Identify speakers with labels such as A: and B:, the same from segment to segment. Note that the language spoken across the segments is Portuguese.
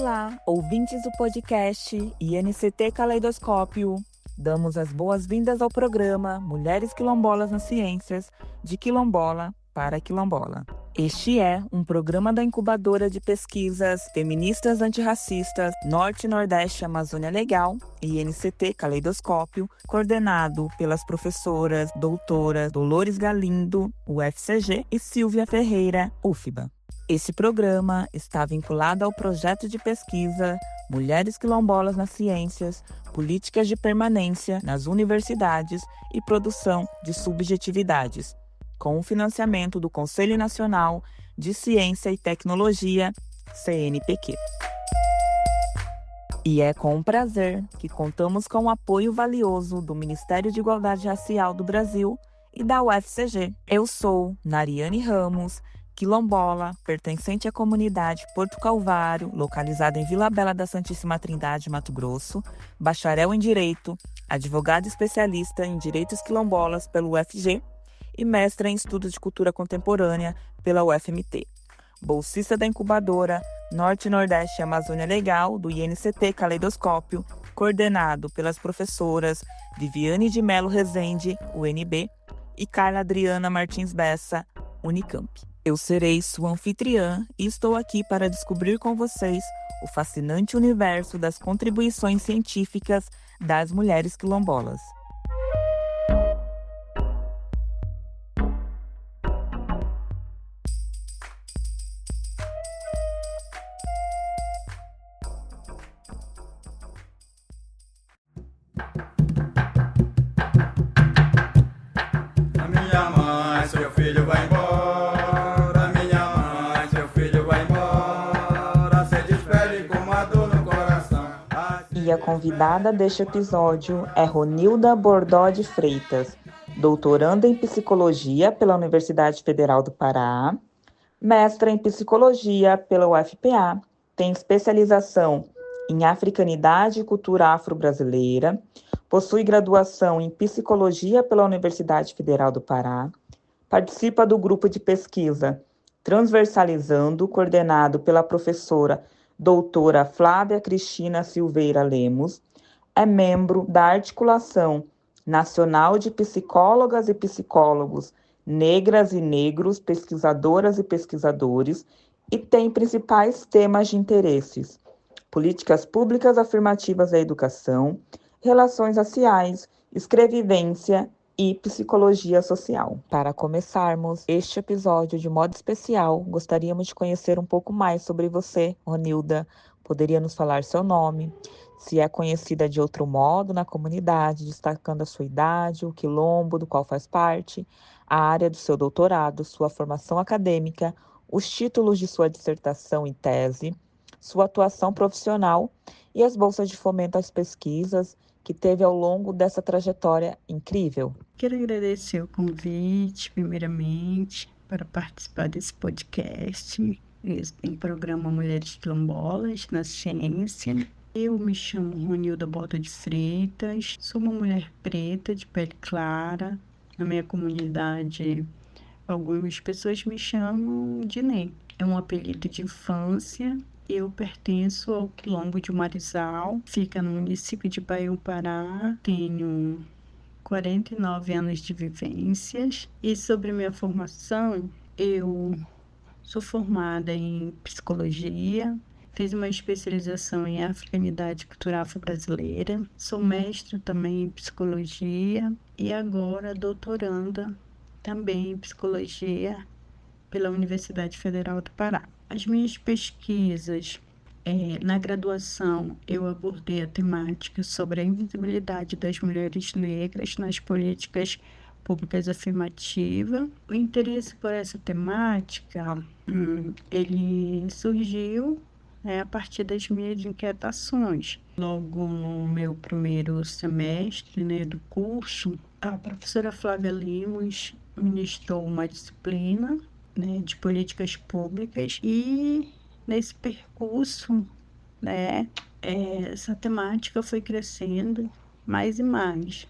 A: Olá, ouvintes do podcast INCT Caleidoscópio. Damos as boas-vindas ao programa Mulheres Quilombolas nas Ciências, de Quilombola para Quilombola. Este é um programa da incubadora de pesquisas feministas antirracistas Norte e Nordeste Amazônia Legal, INCT Caleidoscópio, coordenado pelas professoras doutoras Dolores Galindo, UFCG, e Silvia Ferreira, UFBA. Esse programa está vinculado ao projeto de pesquisa Mulheres Quilombolas nas Ciências, Políticas de Permanência nas Universidades e Produção de Subjetividades, com o financiamento do Conselho Nacional de Ciência e Tecnologia, CNPq. E é com prazer que contamos com o apoio valioso do Ministério de Igualdade Racial do Brasil e da UFCG. Eu sou Nariane Ramos, quilombola, pertencente à comunidade Porto Calvário, localizada em Vila Bela da Santíssima Trindade, Mato Grosso, bacharel em Direito, advogada especialista em Direitos Quilombolas pelo UFG e mestra em Estudos de Cultura Contemporânea pela UFMT. Bolsista da incubadora Norte e Nordeste Amazônia Legal, do INCT Caleidoscópio, coordenado pelas professoras Viviane de Melo Rezende, UNB, e Carla Adriana Martins Bessa, Unicamp. Eu serei sua anfitriã e estou aqui para descobrir com vocês o fascinante universo das contribuições científicas das mulheres quilombolas.
B: A minha mãe, seu filho vai embora.
A: E a convidada deste episódio é Ronilda Bordó de Freitas, doutoranda em Psicologia pela Universidade Federal do Pará, mestra em Psicologia pela UFPA, tem especialização em Africanidade e Cultura Afro-Brasileira, possui graduação em Psicologia pela Universidade Federal do Pará, participa do grupo de pesquisa Transversalizando, coordenado pela professora doutora Flávia Cristina Silveira Lemos, é membro da Articulação Nacional de Psicólogas e Psicólogos Negras e Negros, Pesquisadoras e Pesquisadores, e tem principais temas de interesses: políticas públicas afirmativas à educação, relações raciais, escrevivência e psicologia social. Para começarmos este episódio de modo especial, gostaríamos de conhecer um pouco mais sobre você, Ronilda. Poderia nos falar seu nome, se é conhecida de outro modo na comunidade, destacando a sua idade, o quilombo do qual faz parte, a área do seu doutorado, sua formação acadêmica, os títulos de sua dissertação e tese, sua atuação profissional e as bolsas de fomento às pesquisas que teve ao longo dessa trajetória incrível.
C: Quero agradecer o convite, primeiramente, para participar desse podcast, em programa Mulheres Quilombolas na Ciência. Eu me chamo Ronilda Bordó de Freitas, sou uma mulher preta, de pele clara. Na minha comunidade, algumas pessoas me chamam de Ney. É um apelido de infância. Eu pertenço ao Quilombo de Marizal, fica no município de Pará. Tenho 49 anos de vivências. E sobre minha formação, eu sou formada em Psicologia, fiz uma especialização em Africanidade e Cultura Afro-Brasileira, sou mestra também em Psicologia e agora doutoranda também em Psicologia pela Universidade Federal do Pará. As minhas pesquisas, na graduação, eu abordei a temática sobre a invisibilidade das mulheres negras nas políticas públicas afirmativas. O interesse por essa temática, ele surgiu a partir das minhas inquietações. Logo no meu primeiro semestre do curso, a professora Flávia Lemos ministrou uma disciplina de políticas públicas e nesse percurso, essa temática foi crescendo mais e mais.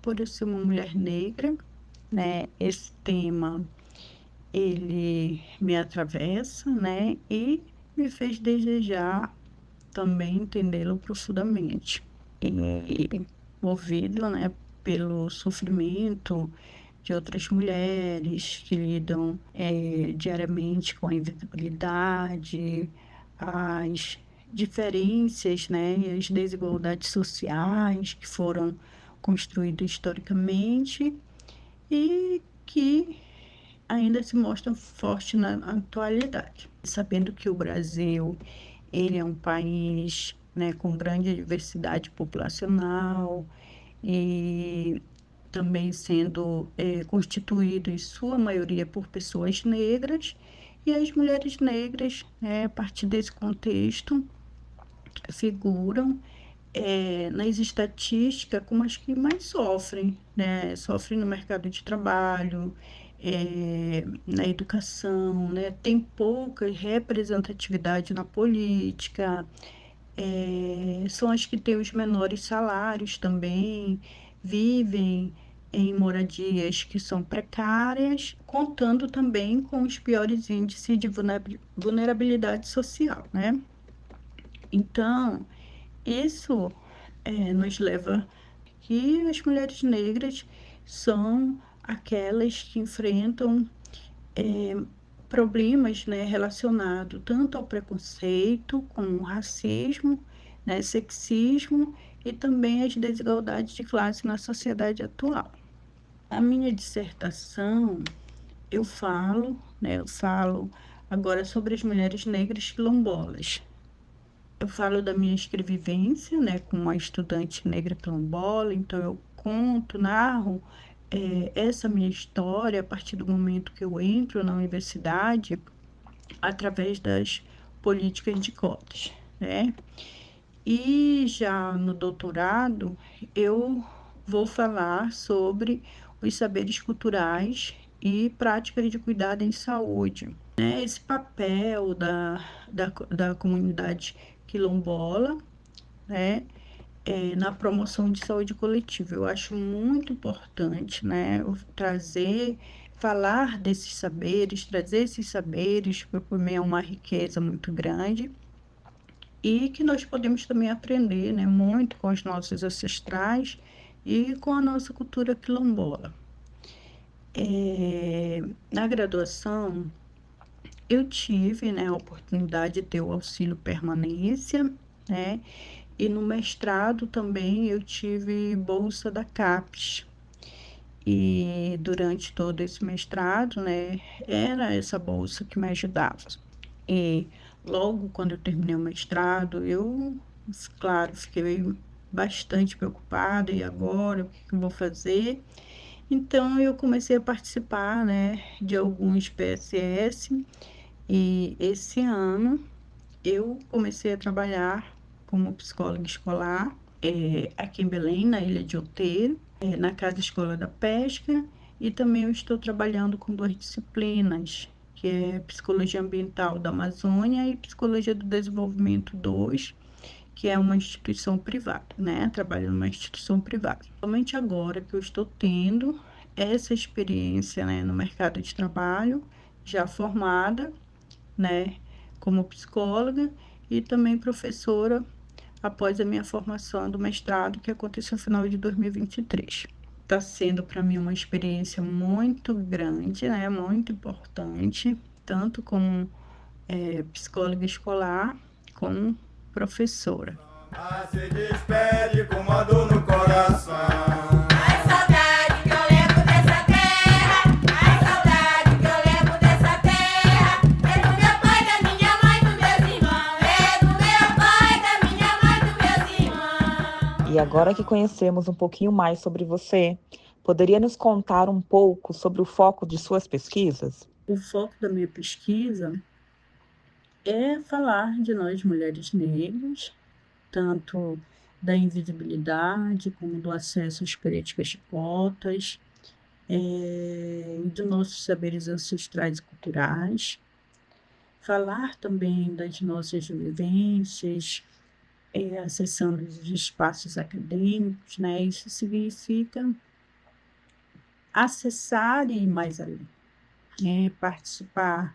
C: Por eu ser uma mulher negra, esse tema ele me atravessa, e me fez desejar também entendê-lo profundamente. E movido, né, pelo sofrimento de outras mulheres que lidam diariamente com a invisibilidade, as diferenças, né, e as desigualdades sociais que foram construídas historicamente e que ainda se mostram fortes na atualidade. Sabendo que o Brasil ele é um país, né, com grande diversidade populacional e também sendo constituído em sua maioria por pessoas negras, e as mulheres negras, a partir desse contexto, figuram nas estatísticas como as que mais sofrem, né? Sofrem no mercado de trabalho, na educação, né? Tem pouca representatividade na política, são as que têm os menores salários também, vivem em moradias que são precárias, contando também com os piores índices de vulnerabilidade social, né? Então, isso nos leva que as mulheres negras são aquelas que enfrentam problemas, né, relacionados tanto ao preconceito, como o racismo, né, sexismo e também as desigualdades de classe na sociedade atual. A minha dissertação, eu falo agora sobre as mulheres negras quilombolas. Eu falo da minha escrevivência, né, como uma estudante negra quilombola, então eu conto, narro essa minha história a partir do momento que eu entro na universidade, através das políticas de cotas, né? E já no doutorado, eu vou falar sobre os saberes culturais e práticas de cuidado em saúde, né? Esse papel da comunidade quilombola, né? Na promoção de saúde coletiva. Eu acho muito importante, né? Falar desses saberes, trazer esses saberes, porque por mim é uma riqueza muito grande e que nós podemos também aprender, né, muito com os nossos ancestrais e com a nossa cultura quilombola. Na graduação, eu tive, né, a oportunidade de ter o auxílio permanência, né, e no mestrado também eu tive bolsa da CAPES. E durante todo esse mestrado, né, era essa bolsa que me ajudava. E logo quando eu terminei o mestrado, eu, claro, fiquei bastante preocupada, e agora, o que eu vou fazer? Então, eu comecei a participar, né, de alguns PSS, e esse ano eu comecei a trabalhar como psicóloga escolar, aqui em Belém, na Ilha de Outeiro, na Casa Escola da Pesca, e também eu estou trabalhando com 2 disciplinas, que é Psicologia Ambiental da Amazônia e Psicologia do Desenvolvimento 2, que é uma instituição privada, né? Trabalho numa instituição privada. Somente agora que eu estou tendo essa experiência, né, no mercado de trabalho, já formada, né, como psicóloga e também professora após a minha formação do mestrado, que aconteceu no final de 2023. Está sendo para mim uma experiência muito grande, né, muito importante, tanto como psicóloga escolar, como professora.
B: Se despede com uma dor no coração.
D: Ai, saudade que eu levo dessa terra. Ai, saudade que eu levo dessa terra. É do meu pai, da minha mãe, dos meus irmãos. É do meu pai, da minha mãe, dos meus irmãos.
A: E agora que conhecemos um pouquinho mais sobre você, poderia nos contar um pouco sobre o foco de suas pesquisas?
C: O foco da minha pesquisa é falar de nós mulheres negras, tanto da invisibilidade como do acesso às políticas de cotas, dos nossos saberes ancestrais e culturais, falar também das nossas vivências, acessando os espaços acadêmicos, né? Isso significa acessar e ir mais além, participar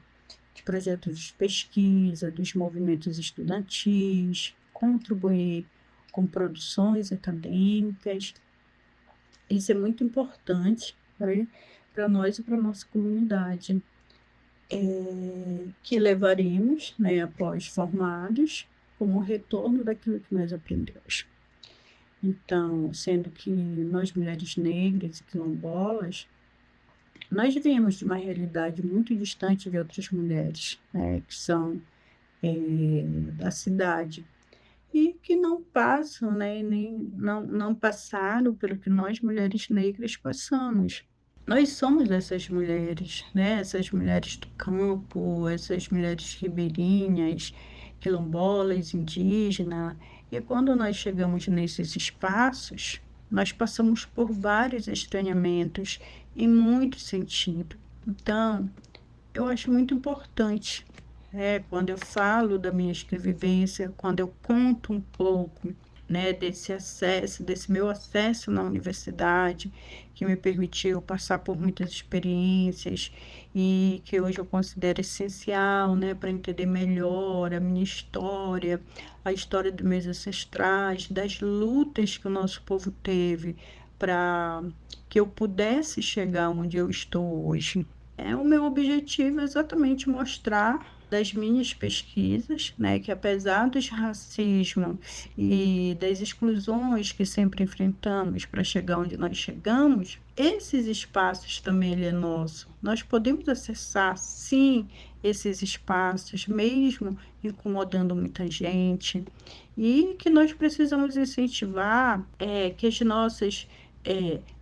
C: de projetos de pesquisa, dos movimentos estudantis, contribuir com produções acadêmicas. Isso é muito importante, né, para nós e para a nossa comunidade, que levaremos, né, após formados, como retorno daquilo que nós aprendemos. Então, sendo que nós, mulheres negras e quilombolas, nós viemos de uma realidade muito distante de outras mulheres, né, que são da cidade, e que não passam, né, não passaram pelo que nós, mulheres negras, passamos. Nós somos essas mulheres, né, essas mulheres do campo, essas mulheres ribeirinhas, quilombolas, indígenas, e quando nós chegamos nesses espaços, nós passamos por vários estranhamentos em muitos sentidos. Então, eu acho muito importante, quando eu falo da minha vivência, quando eu conto um pouco, né, desse meu acesso na universidade, que me permitiu passar por muitas experiências e que hoje eu considero essencial, né, para entender melhor a minha história, a história dos meus ancestrais, das lutas que o nosso povo teve para que eu pudesse chegar onde eu estou hoje. O meu objetivo é exatamente mostrar das minhas pesquisas, né, que apesar dos racismo e das exclusões que sempre enfrentamos para chegar onde nós chegamos, esses espaços também ele é nosso. Nós podemos acessar, sim, esses espaços, mesmo incomodando muita gente, e que nós precisamos incentivar que as nossas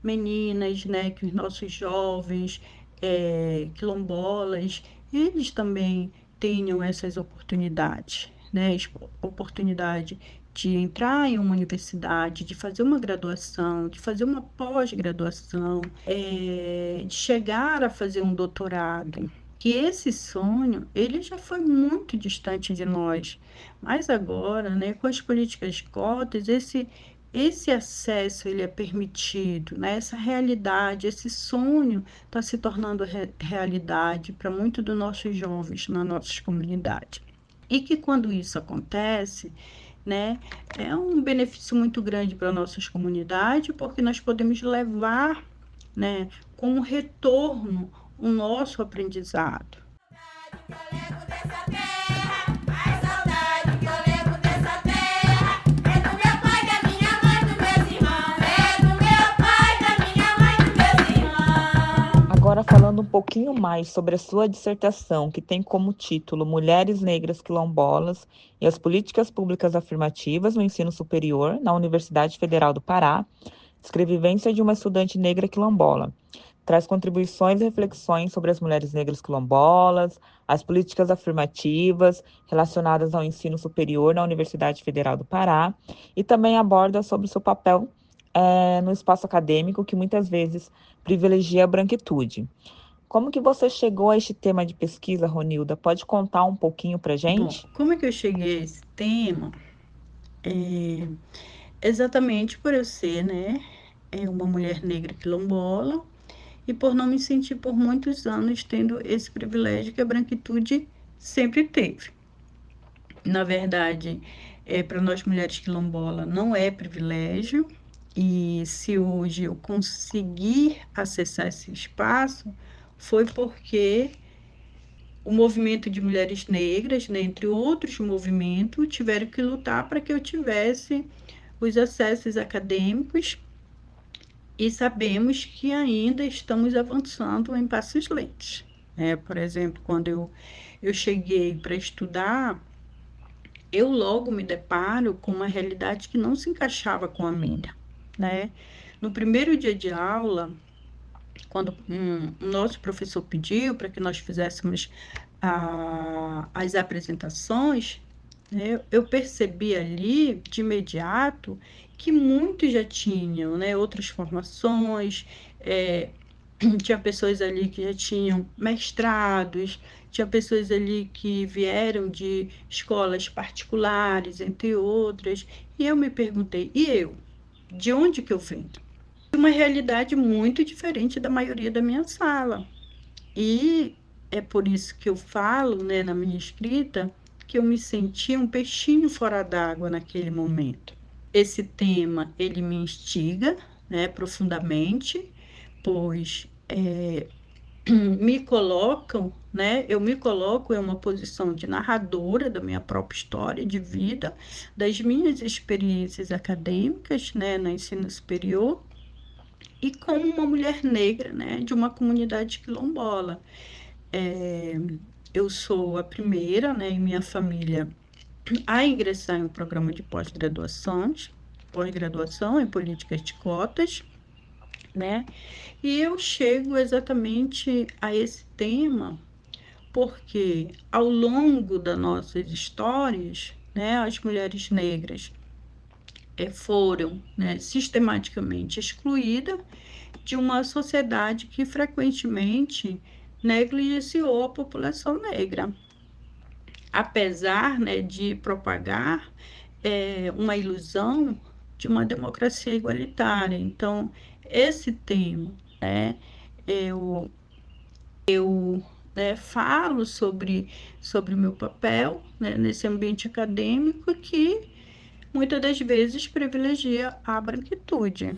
C: meninas, né, que os nossos jovens quilombolas, eles também tenham essas oportunidades, né? Oportunidade de entrar em uma universidade, de fazer uma graduação, de fazer uma pós-graduação, de chegar a fazer um doutorado. Que esse sonho, ele já foi muito distante de nós, mas agora, né, com as políticas de cotas, esse acesso ele é permitido, né? Essa realidade, esse sonho está se tornando realidade para muitos dos nossos jovens na nossa comunidade. E que quando isso acontece, né, é um benefício muito grande para nossas comunidades, porque nós podemos levar, né, como retorno o nosso aprendizado.
A: Agora, falando um pouquinho mais sobre a sua dissertação, que tem como título Mulheres Negras Quilombolas e as Políticas Públicas Afirmativas no Ensino Superior na Universidade Federal do Pará, Escrevivência de uma Estudante Negra Quilombola. Traz contribuições e reflexões sobre as mulheres negras quilombolas, as políticas afirmativas relacionadas ao ensino superior na Universidade Federal do Pará e também aborda sobre o seu papel no espaço acadêmico, que muitas vezes privilegia a branquitude. Como que você chegou a este tema de pesquisa, Ronilda? Pode contar um pouquinho para a gente?
C: Bom, como é que eu cheguei a esse tema? Exatamente por eu ser, né, uma mulher negra quilombola e por não me sentir por muitos anos tendo esse privilégio que a branquitude sempre teve. Na verdade, para nós mulheres quilombolas não é privilégio, e se hoje eu conseguir acessar esse espaço, foi porque o movimento de mulheres negras, né, entre outros movimentos, tiveram que lutar para que eu tivesse os acessos acadêmicos, e sabemos que ainda estamos avançando em passos lentos. Por exemplo, quando eu cheguei para estudar, eu logo me deparo com uma realidade que não se encaixava com a minha. Né? No primeiro dia de aula, quando o nosso professor pediu para que nós fizéssemos as apresentações, né, eu percebi ali, de imediato, que muitos já tinham, né, outras formações, tinha pessoas ali que já tinham mestrados, tinha pessoas ali que vieram de escolas particulares, entre outras, e eu me perguntei, e eu? De onde que eu venho? Uma realidade muito diferente da maioria da minha sala. E é por isso que eu falo, né, na minha escrita, que eu me sentia um peixinho fora d'água naquele momento. Esse tema, ele me instiga, né, profundamente, pois me colocam, né, eu me coloco em uma posição de narradora da minha própria história de vida, das minhas experiências acadêmicas, né, no ensino superior, e como uma mulher negra, né, de uma comunidade quilombola. É, eu sou a primeira, né, em minha família a ingressar em um programa de pós-graduação em políticas de cotas, né? E eu chego exatamente a esse tema porque, ao longo das nossas histórias, né, as mulheres negras foram, né, sistematicamente excluídas de uma sociedade que frequentemente negligenciou a população negra, apesar, né, de propagar uma ilusão de uma democracia igualitária. Então, esse tema, né, eu, falo sobre o meu papel, né, nesse ambiente acadêmico que muitas das vezes privilegia a branquitude.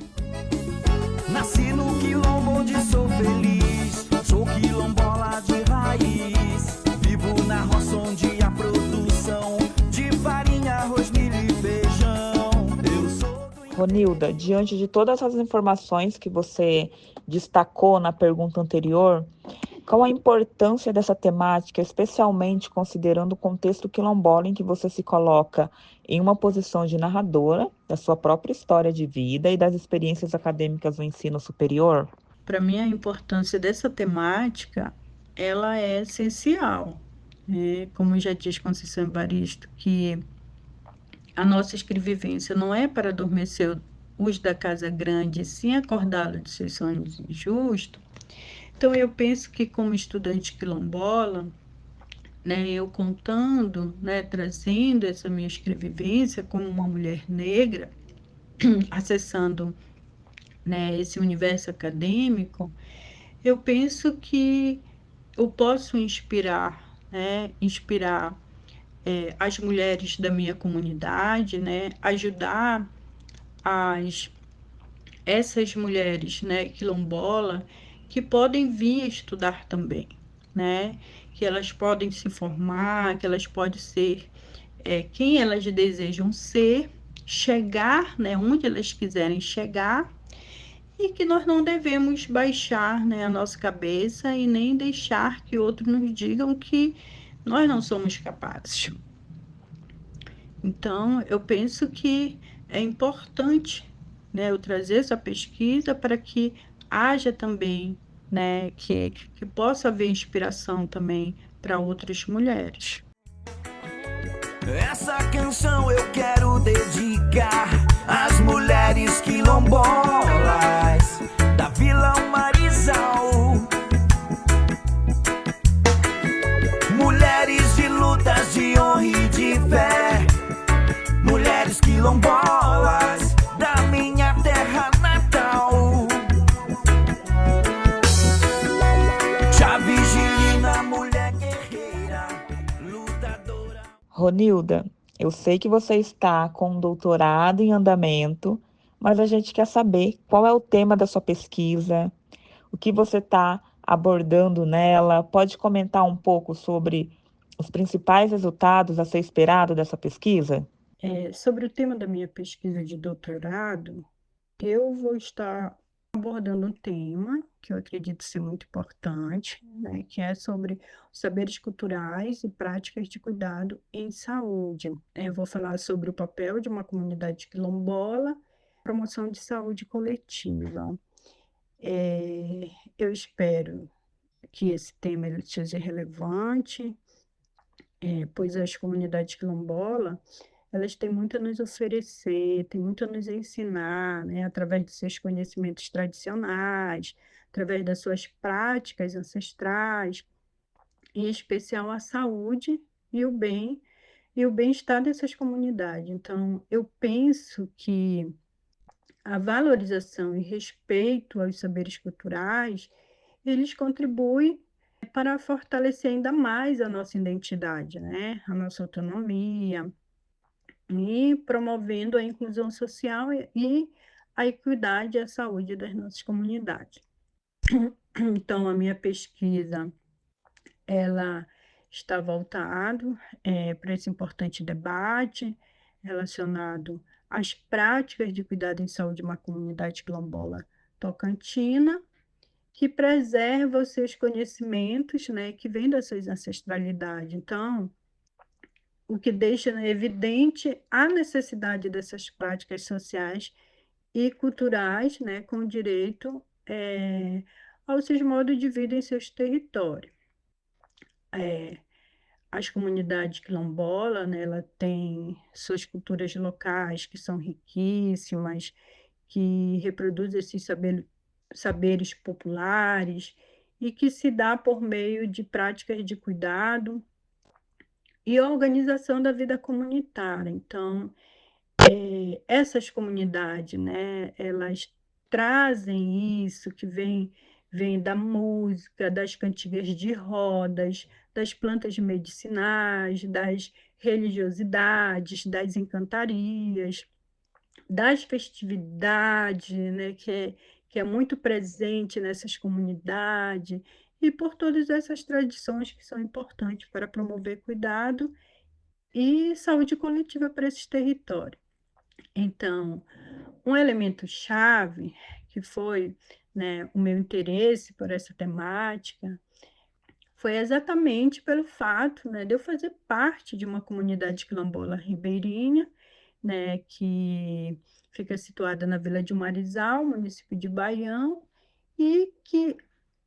E: Nasci no quilombo onde sou feliz, sou quilombola de raiz. Vivo na roça onde a produção de farinha, arroz, milho e feijão. Eu sou do...
A: Ronilda, diante de todas as informações que você destacou na pergunta anterior, qual a importância dessa temática, especialmente considerando o contexto quilombola em que você se coloca em uma posição de narradora da sua própria história de vida e das experiências acadêmicas do ensino superior?
C: Para mim, a importância dessa temática, ela é essencial. Como já diz Conceição Evaristo, que a nossa escrevivência não é para adormecer os da casa grande, sim acordá-los de seus sonhos injustos. Então, eu penso que, como estudante quilombola, né, eu contando, né, trazendo essa minha escrevivência como uma mulher negra, acessando, né, esse universo acadêmico, eu penso que eu posso inspirar, né, as mulheres da minha comunidade, né, ajudar essas mulheres, né, quilombola, que podem vir estudar também, né, que elas podem se formar, que elas podem ser quem elas desejam ser, chegar, né, onde elas quiserem chegar, e que nós não devemos baixar, né, a nossa cabeça e nem deixar que outros nos digam que nós não somos capazes. Então, eu penso que é importante, né, eu trazer essa pesquisa para que haja também, né, que possa haver inspiração também para outras mulheres.
E: Essa canção eu quero dedicar às mulheres quilombolas da Vila Marizal. Mulheres de lutas de honra e de fé, mulheres quilombolas da minha terra natal. Já Vigilina, mulher guerreira, lutadora.
A: Ronilda, eu sei que você está com um doutorado em andamento, mas a gente quer saber qual é o tema da sua pesquisa, o que você está abordando nela. Pode comentar um pouco sobre os principais resultados a ser esperado dessa pesquisa?
C: Sobre o tema da minha pesquisa de doutorado, eu vou estar abordando um tema que eu acredito ser muito importante, né, que é sobre os saberes culturais e práticas de cuidado em saúde. Eu vou falar sobre o papel de uma comunidade quilombola, promoção de saúde coletiva. Eu espero que esse tema ele seja relevante, pois as comunidades quilombolas elas têm muito a nos oferecer, têm muito a nos ensinar, né, através dos seus conhecimentos tradicionais, através das suas práticas ancestrais, em especial a saúde e o bem-estar dessas comunidades. Então, eu penso que a valorização e respeito aos saberes culturais, eles contribuem para fortalecer ainda mais a nossa identidade, né? A nossa autonomia, e promovendo a inclusão social e a equidade e a saúde das nossas comunidades. Então, a minha pesquisa, ela está voltado para esse importante debate relacionado às práticas de cuidado em saúde de uma comunidade quilombola tocantina, que preserva os seus conhecimentos, né, que vêm da sua ancestralidade. Então, o que deixa, né, evidente a necessidade dessas práticas sociais e culturais, né, com direito aos seus modos de vida em seus territórios. As comunidades quilombolas, né, ela tem suas culturas locais que são riquíssimas, que reproduzem esses saberes populares e que se dá por meio de práticas de cuidado e organização da vida comunitária. Então, essas comunidades, né, elas trazem isso que vem da música, das cantigas de rodas, das plantas medicinais, das religiosidades, das encantarias, das festividades, né, que é muito presente nessas comunidades, e por todas essas tradições que são importantes para promover cuidado e saúde coletiva para esses territórios. Então, um elemento chave que foi, né, o meu interesse por essa temática foi exatamente pelo fato, né, de eu fazer parte de uma comunidade quilombola ribeirinha, né, que fica situada na Vila de Marizal, município de Baião, e que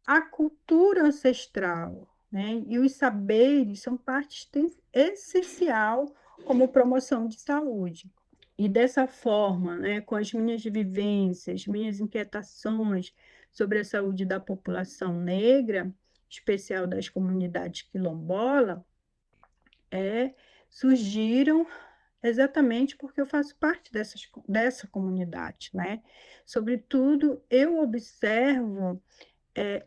C: a cultura ancestral, né, e os saberes são parte essencial como promoção de saúde. E dessa forma, né, com as minhas vivências, minhas inquietações sobre a saúde da população negra, especial das comunidades quilombolas, surgiram exatamente porque eu faço parte dessa comunidade, né? Sobretudo, eu observo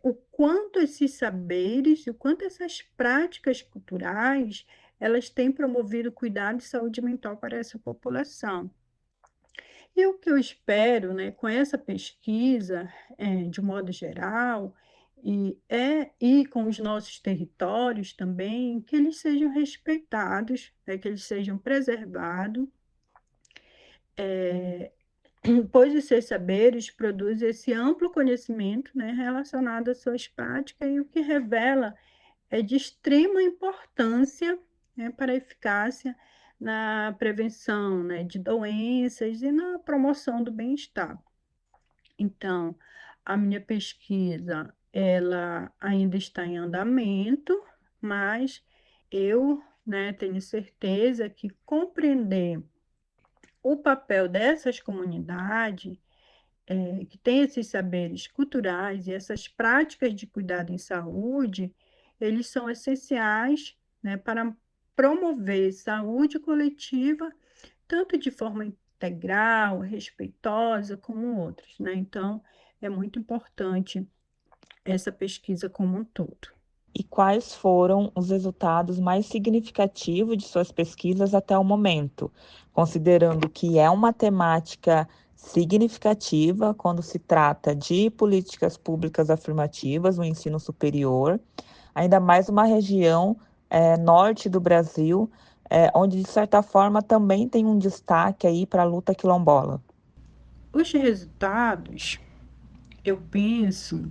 C: o quanto esses saberes, o quanto essas práticas culturais, elas têm promovido cuidado e saúde mental para essa população. E o que eu espero, né, com essa pesquisa, de modo geral, e com os nossos territórios também, que eles sejam respeitados, né, que eles sejam preservados, pois os seus saberes produzem esse amplo conhecimento, né, relacionado às suas práticas, e o que revela é de extrema importância, né, para a eficácia na prevenção, né, de doenças e na promoção do bem-estar. Então, a minha pesquisa, ela ainda está em andamento, mas eu, né, tenho certeza que compreender o papel dessas comunidades, que têm esses saberes culturais e essas práticas de cuidado em saúde, eles são essenciais, né, para promover saúde coletiva, tanto de forma integral, respeitosa, como outras, né? Então, é muito importante essa pesquisa como um todo.
A: E quais foram os resultados mais significativos de suas pesquisas até o momento, considerando que é uma temática significativa quando se trata de políticas públicas afirmativas no ensino superior, ainda mais uma região norte do Brasil, onde, de certa forma, também tem um destaque aí para a luta quilombola.
C: Os resultados, eu penso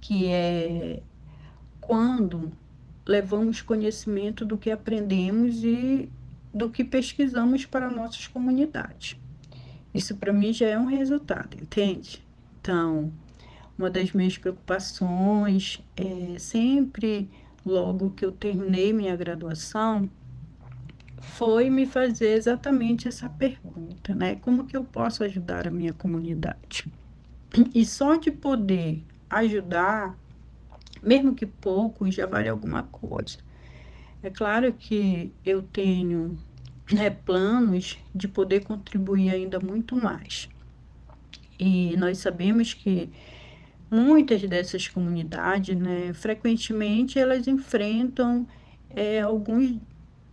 C: que é quando levamos conhecimento do que aprendemos e do que pesquisamos para nossas comunidades. Isso, para mim, já é um resultado, entende? Então, uma das minhas preocupações é sempre, logo que eu terminei minha graduação, foi me fazer exatamente essa pergunta, né? Como que eu posso ajudar a minha comunidade? E só de poder ajudar, mesmo que pouco, já vale alguma coisa. É claro que eu tenho, né, planos de poder contribuir ainda muito mais. E nós sabemos que muitas dessas comunidades, né, frequentemente elas enfrentam alguns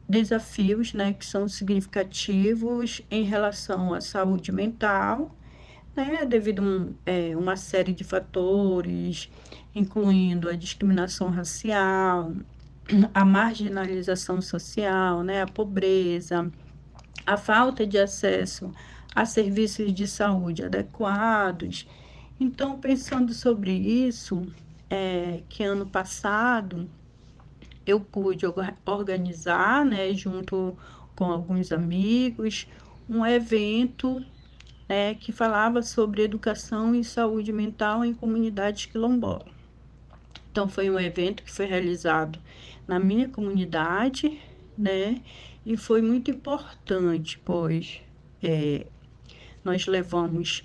C: desafios, né, que são significativos em relação à saúde mental, né, devido a uma série de fatores, incluindo a discriminação racial, a marginalização social, né, a pobreza, a falta de acesso a serviços de saúde adequados. Então, pensando sobre isso, que ano passado eu pude organizar, né, junto com alguns amigos, um evento, né, que falava sobre educação e saúde mental em comunidades quilombolas. Então, foi um evento que foi realizado na minha comunidade, né, e foi muito importante, pois nós levamos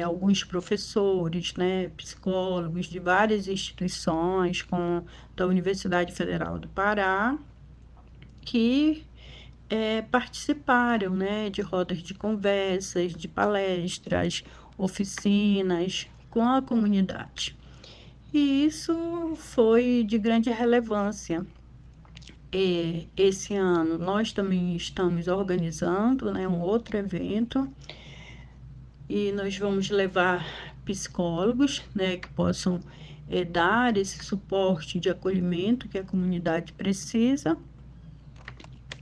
C: alguns professores, né, psicólogos de várias instituições, como da Universidade Federal do Pará, que participaram, né, de rodas de conversas, de palestras, oficinas com a comunidade. E isso foi de grande relevância. Esse ano nós também estamos organizando, né, um outro evento, e nós vamos levar psicólogos, né, que possam dar esse suporte de acolhimento que a comunidade precisa,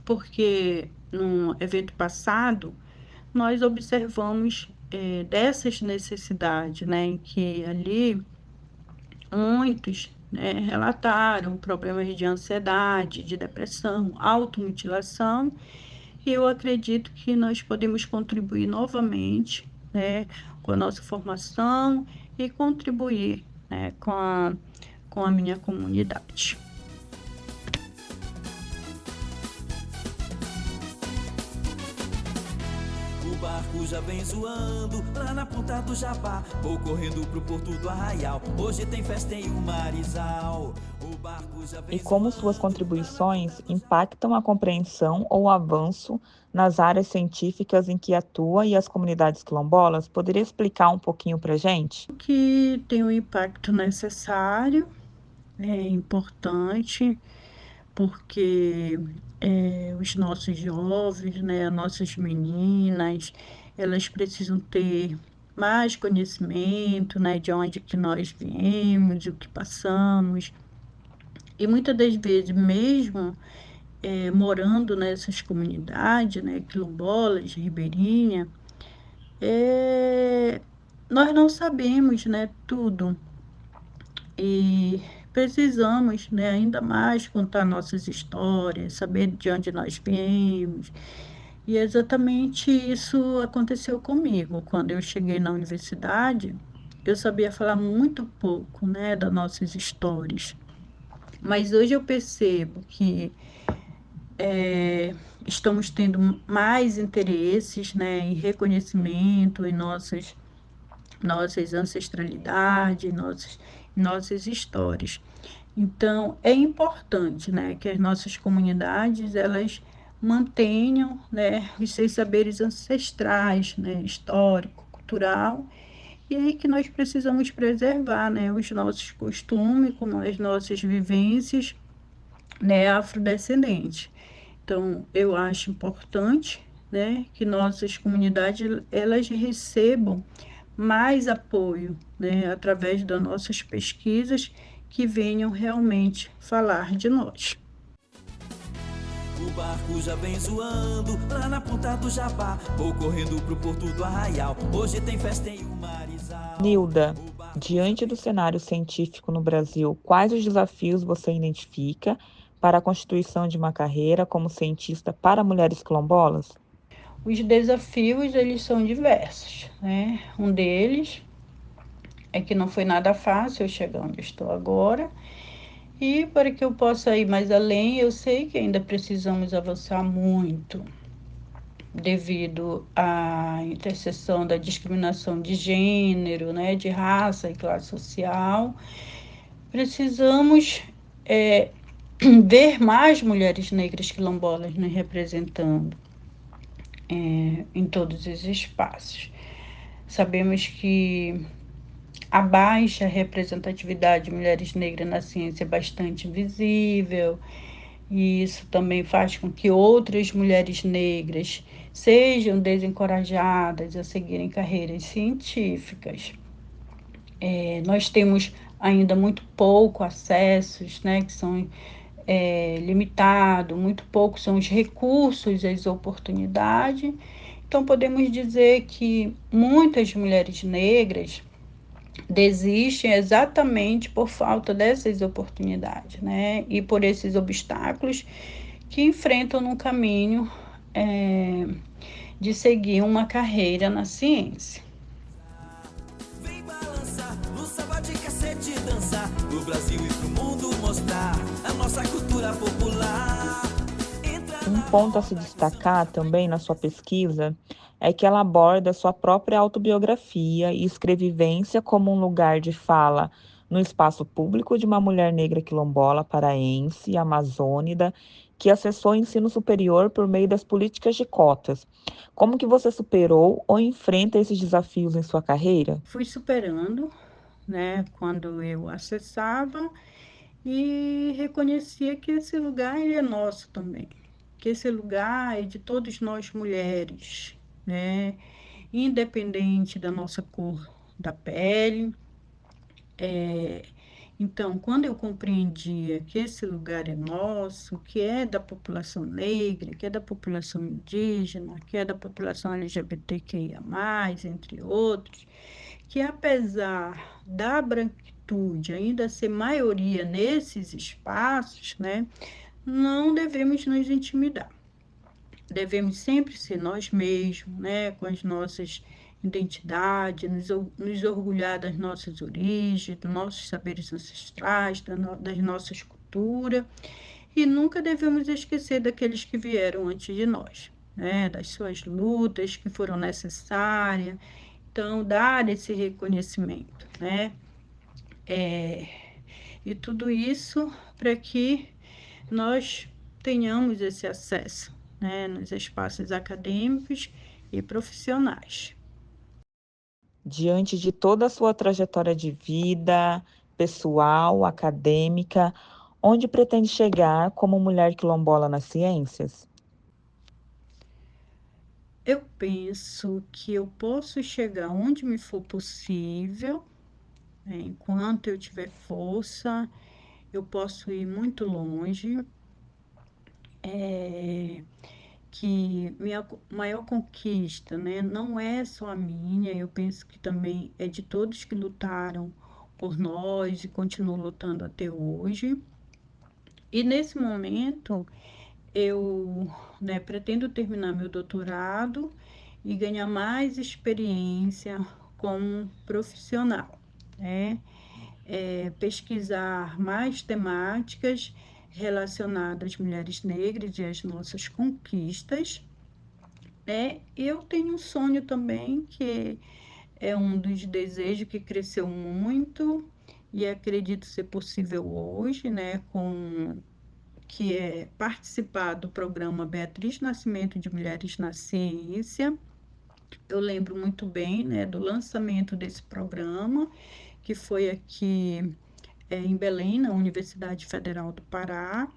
C: porque no evento passado nós observamos dessas necessidades, né, em que ali muitos, né, relataram problemas de ansiedade, de depressão, automutilação, e eu acredito que nós podemos contribuir novamente, né, com a nossa formação e contribuir, né, com a minha comunidade.
E: O barco já vem zoando lá na ponta do Jabá. Vou correndo pro porto do Arraial. Hoje tem festa em Umarizal. O barco já vem
A: E como suas contribuições impactam a compreensão ou avanço nas áreas científicas em que atua e as comunidades quilombolas? Poderia explicar um pouquinho para a gente?
C: Que tem um impacto necessário, é importante, porque os nossos jovens, né, as nossas meninas, elas precisam ter mais conhecimento, né, de onde que nós viemos, o que passamos. E muitas das vezes, mesmo morando nessas comunidades, né, quilombolas, ribeirinha, nós não sabemos, né, tudo. E precisamos, né, ainda mais contar nossas histórias, saber de onde nós viemos. E exatamente isso aconteceu comigo. Quando eu cheguei na universidade, eu sabia falar muito pouco, né, das nossas histórias. Mas hoje eu percebo que estamos tendo mais interesses, né, em reconhecimento em nossas ancestralidades, nossas histórias. Então, é importante, né, que as nossas comunidades, elas mantenham, né, os seus saberes ancestrais, né, histórico, cultural, e aí que nós precisamos preservar, né, os nossos costumes, como as nossas vivências, né, afrodescendentes. Então, eu acho importante, né, que nossas comunidades, elas recebam mais apoio, né, através das nossas pesquisas que venham realmente falar de nós.
E: O barco já vem zoando lá na ponta do Jabá. Vou correndo pro porto do Arraial. Hoje tem festa em Umarizal.
A: Nilda, diante do cenário científico no Brasil, quais os desafios você identifica para a constituição de uma carreira como cientista para mulheres quilombolas?
C: Os desafios, eles são diversos, né? Um deles é que não foi nada fácil eu chegar onde eu estou agora. E para que eu possa ir mais além, eu sei que ainda precisamos avançar muito, devido à interseção da discriminação de gênero, né, de raça e classe social. Precisamos ver mais mulheres negras quilombolas nos representando em todos os espaços. Sabemos que A baixa representatividade de mulheres negras na ciência é bastante visível, e isso também faz com que outras mulheres negras sejam desencorajadas a seguirem carreiras científicas. Nós temos ainda muito pouco acessos, né, que são limitados, muito pouco são os recursos, as oportunidades. Então, podemos dizer que muitas mulheres negras desistem exatamente por falta dessas oportunidades, né? E por esses obstáculos que enfrentam no caminho de seguir uma carreira na ciência.
E: Vem balançar, no samba de cacete dançar, no Brasil e pro mundo mostrar a nossa cultura popular.
A: Um ponto a se destacar também na sua pesquisa é que ela aborda sua própria autobiografia e escrevivência como um lugar de fala no espaço público de uma mulher negra quilombola paraense, amazônida, que acessou o ensino superior por meio das políticas de cotas. Como que você superou ou enfrenta esses desafios em sua carreira?
C: Fui superando, né, quando eu acessava e reconhecia que esse lugar ele é nosso também, que esse lugar é de todas nós mulheres, né, independente da nossa cor da pele. Então, quando eu compreendia que esse lugar é nosso, que é da população negra, que é da população indígena, que é da população LGBTQIA+, entre outros, que apesar da branquitude ainda ser maioria nesses espaços, né, não devemos nos intimidar. Devemos sempre ser nós mesmos, né, com as nossas identidades, nos orgulhar das nossas origens, dos nossos saberes ancestrais, das nossas culturas, e nunca devemos esquecer daqueles que vieram antes de nós, né, das suas lutas que foram necessárias. Então, dar esse reconhecimento, né? E tudo isso para que nós tenhamos esse acesso, né, nos espaços acadêmicos e profissionais.
A: Diante de toda a sua trajetória de vida, pessoal, acadêmica, onde pretende chegar como mulher quilombola nas ciências?
C: Eu penso que eu posso chegar onde me for possível, né, enquanto eu tiver força, eu posso ir muito longe. Que minha maior conquista, né, não é só a minha, eu penso que também é de todos que lutaram por nós e continuam lutando até hoje. E nesse momento, eu, né, pretendo terminar meu doutorado e ganhar mais experiência como profissional, né? Pesquisar mais temáticas relacionadas às mulheres negras e às nossas conquistas. Eu tenho um sonho também, que é um dos desejos que cresceu muito e acredito ser possível hoje, né, que é participar do programa Beatriz Nascimento de Mulheres na Ciência. Eu lembro muito bem, né, do lançamento desse programa, que foi aqui em Belém, na Universidade Federal do Pará,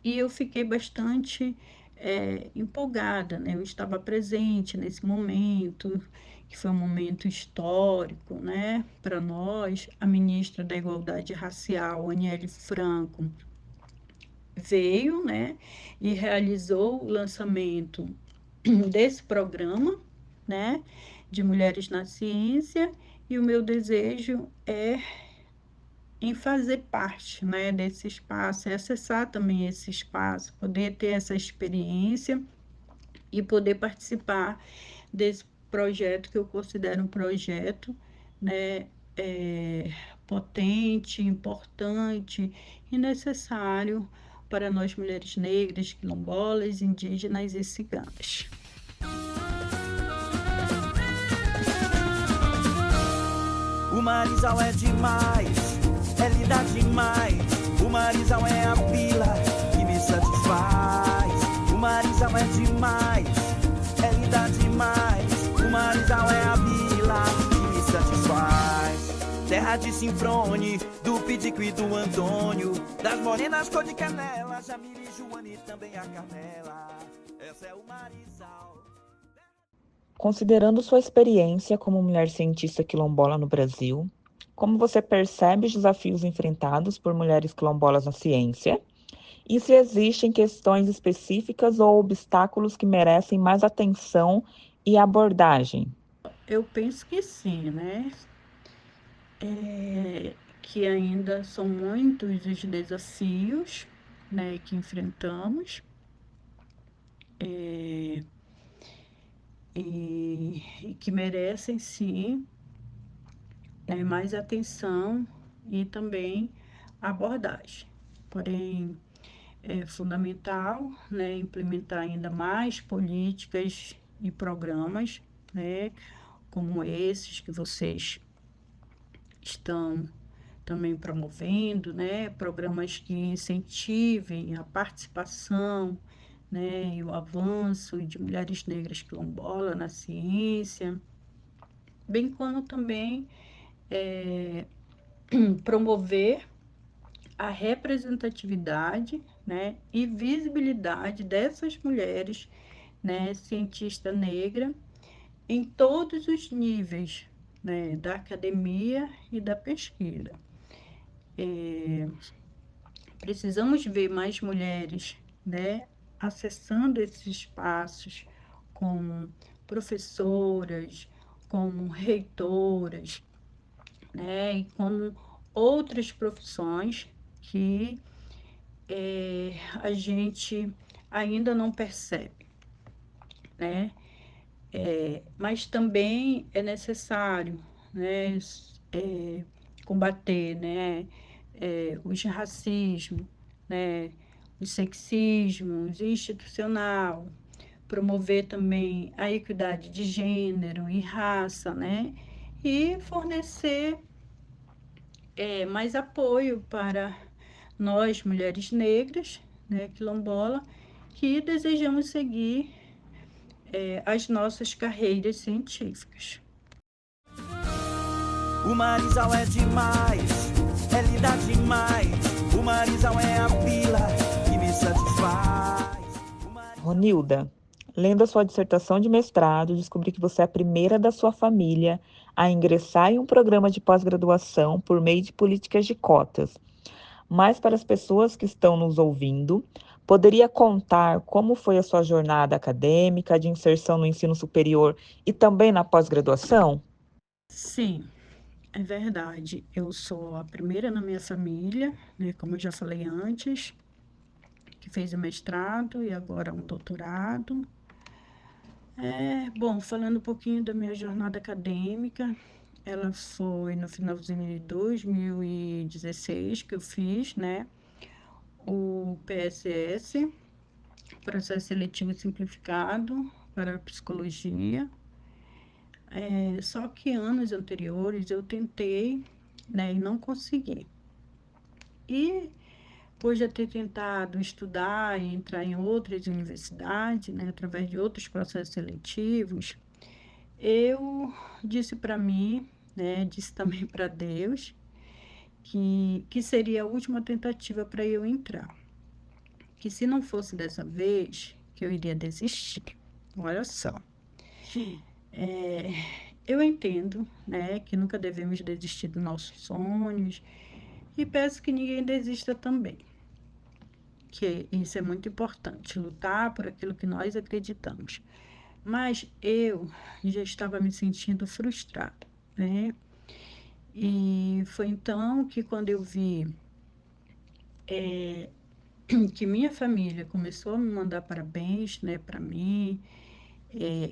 C: e eu fiquei bastante empolgada, né? Eu estava presente nesse momento, que foi um momento histórico, né, para nós. A ministra da Igualdade Racial, Aniele Franco, veio, né, e realizou o lançamento desse programa, né, de Mulheres na Ciência, e o meu desejo é em fazer parte, né, desse espaço, acessar também esse espaço, poder ter essa experiência e poder participar desse projeto, que eu considero um projeto, né, potente, importante e necessário para nós mulheres negras, quilombolas, indígenas e ciganas.
E: O Marizal é demais, é linda demais. O Marizal é a pila que me satisfaz. O Marizal é demais, é linda demais. O Marizal é a pila que me satisfaz. terra de Sinfrone, do Pidico e do Antônio, das morenas cor de canela, Jamile, Joana e também a Carmela. Essa é o Marizal.
A: Considerando sua experiência como mulher cientista quilombola no Brasil, como você percebe os desafios enfrentados por mulheres quilombolas na ciência? E se existem questões específicas ou obstáculos que merecem mais atenção e abordagem?
C: Eu penso que sim, né? Que ainda são muitos os desafios, né, que enfrentamos. E que merecem, sim, mais atenção e também abordagem. Porém, é fundamental, né, implementar ainda mais políticas e programas, né, como esses que vocês estão também promovendo, né, programas que incentivem a participação, né, e o avanço de mulheres negras quilombolas na ciência, bem como também promover a representatividade, né, e visibilidade dessas mulheres, né, cientista negra em todos os níveis, né, da academia e da pesquisa. Precisamos ver mais mulheres, né, acessando esses espaços como professoras, como reitoras, né, e como outras profissões que a gente ainda não percebe, né? Mas também é necessário, né, combater, né, os racismos, né, os sexismos institucional, promover também a equidade de gênero e raça, né, e fornecer mais apoio para nós, mulheres negras, né, quilombola, que desejamos seguir as nossas carreiras científicas.
E: O Marizal é demais, é linda demais. O Marizal é a vila que me satisfaz.
A: Ronilda, lendo a sua dissertação de mestrado, descobri que você é a primeira da sua família a ingressar em um programa de pós-graduação por meio de políticas de cotas. Mas para as pessoas que estão nos ouvindo, poderia contar como foi a sua jornada acadêmica de inserção no ensino superior e também na pós-graduação?
C: Sim, é verdade. Eu sou a primeira na minha família, né, como eu já falei antes, que fez o mestrado e agora um doutorado. Bom, falando um pouquinho da minha jornada acadêmica, ela foi no finalzinho de 2016 que eu fiz, né, o PSS, Processo Seletivo Simplificado para Psicologia. Só que anos anteriores eu tentei, né, e não consegui. E por já ter tentado estudar e entrar em outras universidades, né, através de outros processos seletivos, eu disse para mim, né, disse também para Deus, que seria a última tentativa para eu entrar. Que se não fosse dessa vez, que eu iria desistir. Olha só. Eu entendo, né, que nunca devemos desistir dos nossos sonhos e peço que ninguém desista também. Que isso é muito importante, lutar por aquilo que nós acreditamos. Mas eu já estava me sentindo frustrada, né? E foi então que quando eu vi que minha família começou a me mandar parabéns, né, para mim,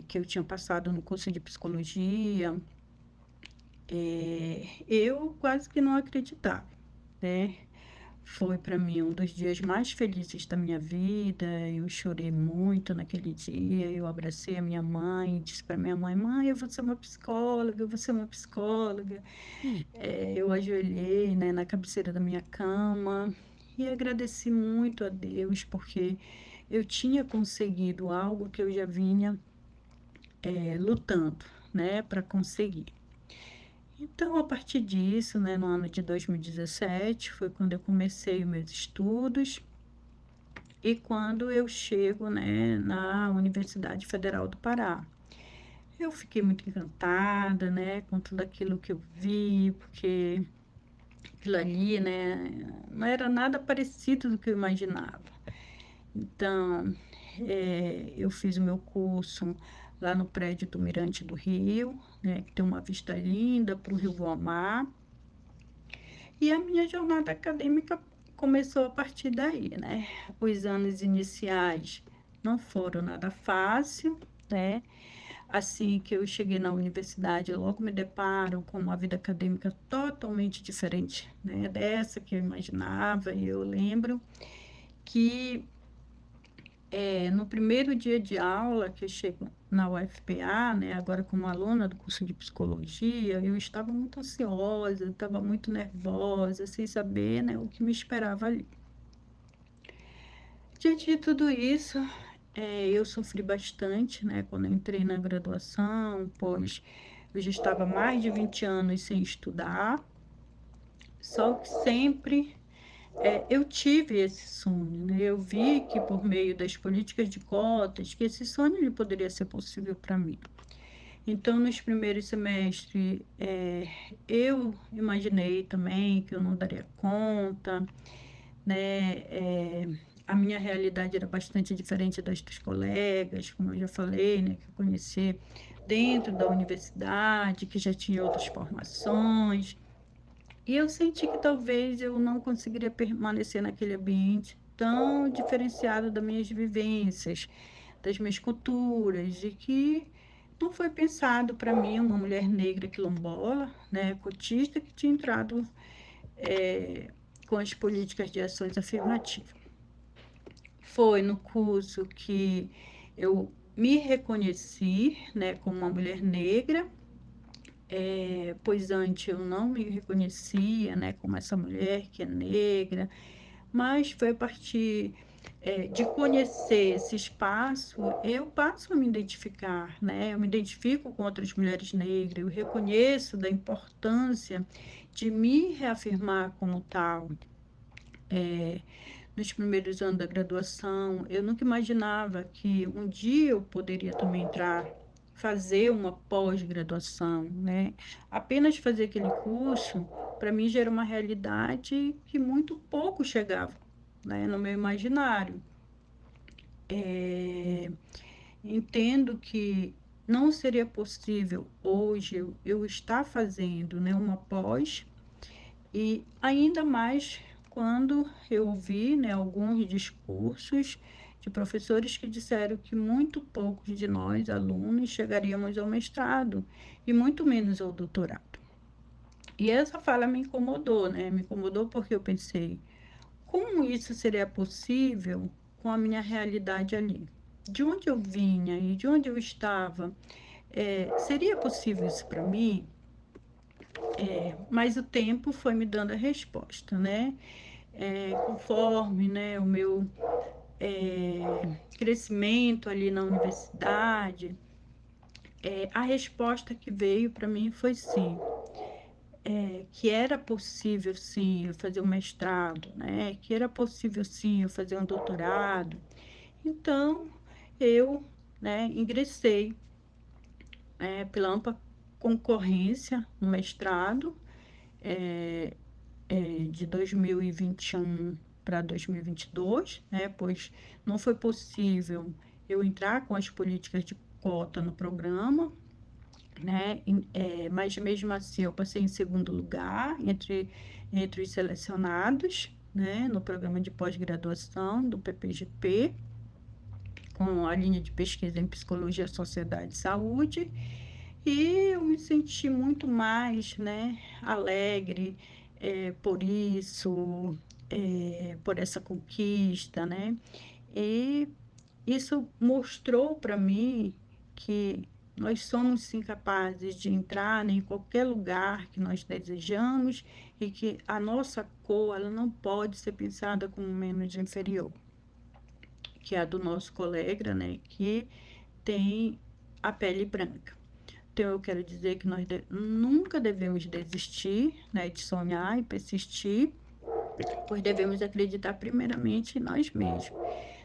C: que eu tinha passado no curso de psicologia, eu quase que não acreditava, né? Foi para mim um dos dias mais felizes da minha vida. Eu chorei muito naquele dia. Eu abracei a minha mãe e disse para minha mãe: Mãe, eu vou ser uma psicóloga, eu vou ser uma psicóloga. Eu ajoelhei, né, na cabeceira da minha cama e agradeci muito a Deus, porque eu tinha conseguido algo que eu já vinha lutando, né, para conseguir. Então, a partir disso, né, no ano de 2017, foi quando eu comecei os meus estudos e quando eu chego, né, na Universidade Federal do Pará. Eu fiquei muito encantada, né, com tudo aquilo que eu vi, porque aquilo ali, né, não era nada parecido do que eu imaginava. Então, eu fiz o meu curso lá no prédio do Mirante do Rio, né, que tem uma vista linda para o Rio Guamá. E a minha jornada acadêmica começou a partir daí, né? Os anos iniciais não foram nada fácil, né? Assim que eu cheguei na universidade, eu logo me deparo com uma vida acadêmica totalmente diferente, né, dessa que eu imaginava. E eu lembro que no primeiro dia de aula que eu chego na UFPA, né, agora como aluna do curso de psicologia, eu estava muito ansiosa, estava muito nervosa, sem saber, né, o que me esperava ali. Diante de tudo isso, eu sofri bastante, né, quando eu entrei na graduação, pois eu já estava há mais de 20 anos sem estudar, só que sempre eu tive esse sonho, né? Eu vi que por meio das políticas de cotas, que esse sonho ele poderia ser possível para mim. Então, nos primeiros semestres, eu imaginei também que eu não daria conta, né? A minha realidade era bastante diferente das dos colegas, como eu já falei, né? Que eu conheci dentro da universidade, que já tinha outras formações. E eu senti que talvez eu não conseguiria permanecer naquele ambiente tão diferenciado das minhas vivências, das minhas culturas, e que não foi pensado para mim, uma mulher negra quilombola, né, cotista, que tinha entrado com as políticas de ações afirmativas. Foi no curso que eu me reconheci, né, como uma mulher negra, pois antes eu não me reconhecia, né, como essa mulher que é negra, mas foi a partir de conhecer esse espaço, eu passo a me identificar, né? Eu me identifico com outras mulheres negras, eu reconheço da importância de me reafirmar como tal. Nos primeiros anos da graduação, eu nunca imaginava que um dia eu poderia também fazer uma pós-graduação, né? Apenas fazer aquele curso, para mim, já era uma realidade que muito pouco chegava, né, no meu imaginário. Entendo que não seria possível hoje eu estar fazendo, né, uma pós, e ainda mais quando eu ouvi, né, alguns discursos de professores que disseram que muito poucos de nós, alunos, chegaríamos ao mestrado e muito menos ao doutorado. E essa fala me incomodou, né? Me incomodou porque eu pensei, como isso seria possível com a minha realidade ali? De onde eu vinha e de onde eu estava, seria possível isso para mim? Mas o tempo foi me dando a resposta, né? Conforme, né, o meu crescimento ali na universidade, a resposta que veio para mim foi sim, que era possível sim eu fazer um mestrado, né? Que era possível sim eu fazer um doutorado. Então eu, né, ingressei pela ampla concorrência no mestrado, de 2021 para 2022, né, pois não foi possível eu entrar com as políticas de cota no programa, né, mas mesmo assim eu passei em segundo lugar entre os selecionados, né, no programa de pós-graduação do PPGP, com a linha de pesquisa em Psicologia, Sociedade e Saúde, e eu me senti muito mais, né, alegre por isso, por essa conquista, né? E isso mostrou para mim que nós somos sim capazes de entrar em qualquer lugar que nós desejamos e que a nossa cor ela não pode ser pensada como menos inferior que a do nosso colega, né, que tem a pele branca. Então, eu quero dizer que nós nunca devemos desistir, né, de sonhar e persistir, pois devemos acreditar primeiramente em nós mesmos.